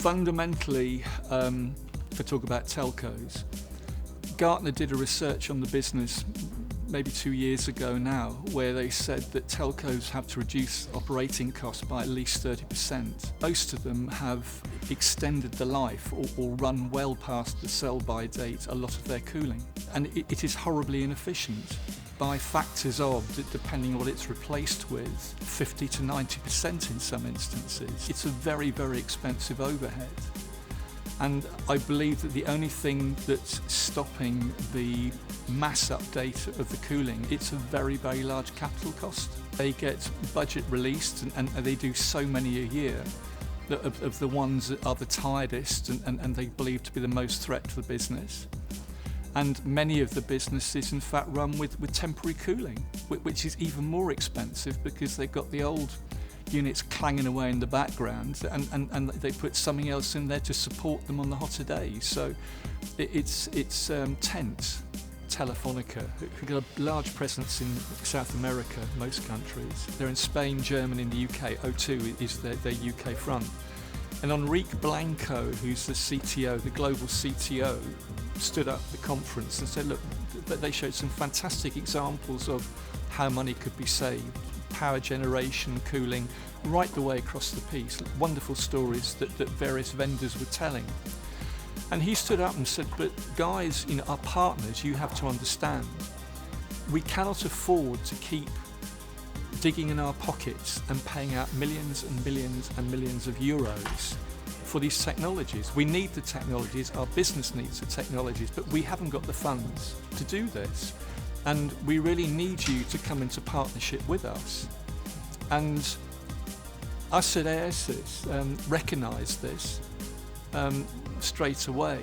Fundamentally, if I talk about telcos, Gartner did a research on the business maybe 2 years ago now, where they said that telcos have to reduce operating costs by at least 30%. Most of them have extended the life or run well past the sell-by date a lot of their cooling. And it is horribly inefficient by factors of, depending on what it's replaced with, 50 to 90% in some instances. It's a very, very expensive overhead. And I believe that the only thing that's stopping the mass update of the cooling, it's a very, very large capital cost. They get budget released and they do so many a year that of the ones that are the tiredest and they believe to be the most threat to the business. And many of the businesses in fact run with temporary cooling, which is even more expensive because they've got the old units clanging away in the background and they put something else in there to support them on the hotter days. So it's tense. Telefonica, who got a large presence in South America, most countries. They're in Spain, Germany and the UK. O2 is their UK front. And Enrique Blanco, who's the CTO, the global CTO, stood up at the conference and said, look, they showed some fantastic examples of how money could be saved. Power generation, cooling, right the way across the piece. Wonderful stories that various vendors were telling. And he stood up and said, but guys, our partners, you have to understand, we cannot afford to keep digging in our pockets and paying out millions and millions and millions of euros for these technologies. We need the technologies, our business needs the technologies, but we haven't got the funds to do this. And we really need you to come into partnership with us. And us at Airsys recognised this straight away.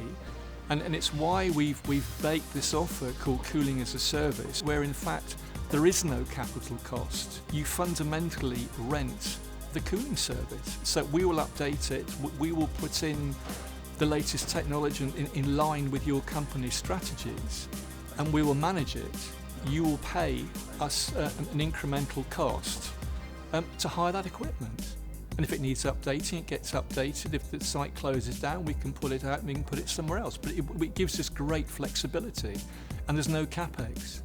And it's why we've baked this offer called Cooling as a Service, where in fact there is no capital cost. You fundamentally rent the cooling service. So we will update it, we will put in the latest technology in line with your company's strategies, and we will manage it. You will pay us an incremental cost to hire that equipment. And if it needs updating, it gets updated. If the site closes down, we can pull it out and we can put it somewhere else. But it gives us great flexibility, and there's no capex.